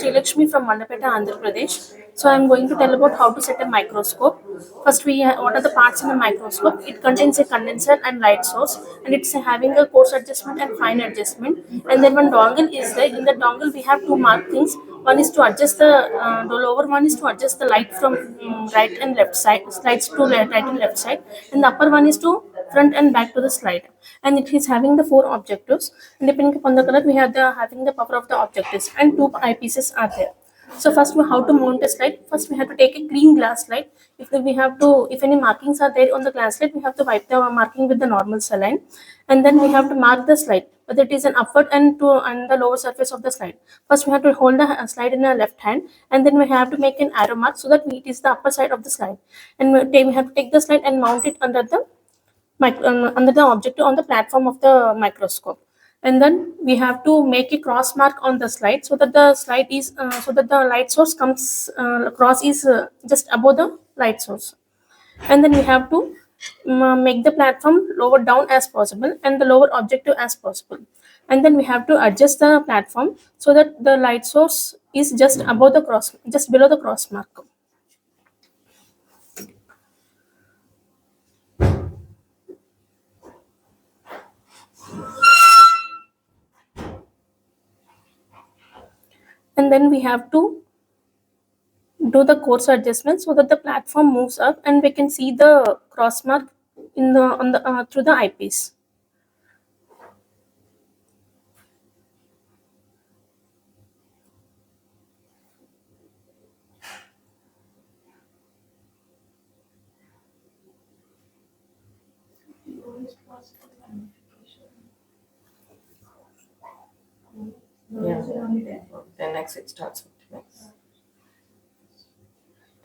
Srilakshmi from Mandapeta, Andhra Pradesh. So I'm going to tell about how to set a microscope. First, what are the parts in a microscope? It contains a condenser and light source, and it's having a coarse adjustment and fine adjustment. And then one dongle is there. In the dongle, we have two markings. One is to adjust the lower one is to adjust the light from right and left side, slides to right and left side, and the upper one is to front and back to the slide. And it is having the four objectives, and depending upon the color we have the having the power of the objectives, and two eyepieces are there. So first, how to mount a slide? First, we have to take a clean glass slide. If any markings are there on the glass slide, we have to wipe the marking with the normal saline, and then we have to mark the slide whether it is an upward and the lower surface of the slide. First, we have to hold the slide in our left hand, and then we have to make an arrow mark so that it is the upper side of the slide. And we have to take the slide and mount it under the object on the platform of the microscope. And then we have to make a cross mark on the slide so that the light source comes cross is just above the light source. And then we have to make the platform lower down as possible and the lower objective as possible. And then we have to adjust the platform so that the light source is just below the cross mark. And then we have to do the coarse adjustment so that the platform moves up and we can see the cross mark in the on the through the eyepiece. Yeah. Then next it starts with next.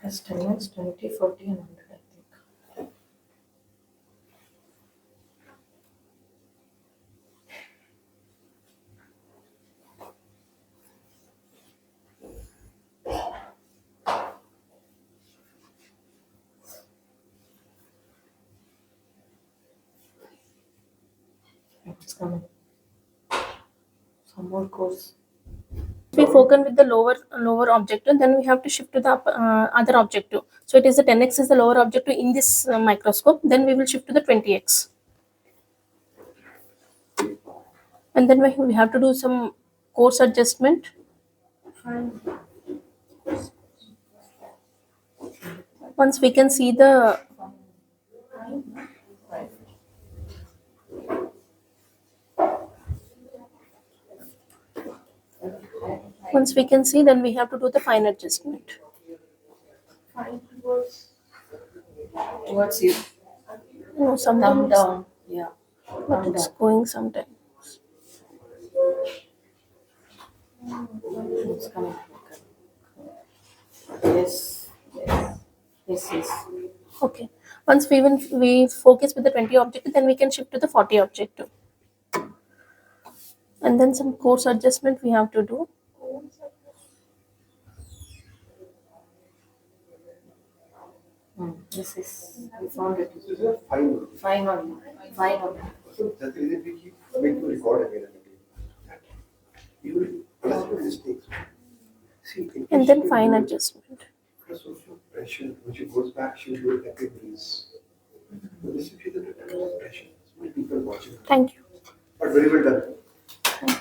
That's 10 minutes, 20, 40, and 100, I think. It's coming. Some more course. We focus with the lower objective, then we have to shift to the other objective. So it is the 10x is the lower objective in this microscope. Then we will shift to the 20x, and then we have to do some coarse adjustment. Once we can see the once we can see, then we have to do the fine adjustment. Towards you. No, Thumb sometimes, down. Yeah. but it's going sometimes. It's coming. Yes. Yes. Yes. Yes. Okay. Once we focus with the 20 objective, then we can shift to the 40 objective. And then some coarse adjustment we have to do. This is. We found it. This is a fine. Fine on. Fine on. So that's the reason we keep making record again and again. You will classify mistakes. See, And then fine adjustment. Plus also pressure, when she goes back, she'll do it every breeze. But this is the pressure. Many people watching. Thank you. But very well done. Thank you.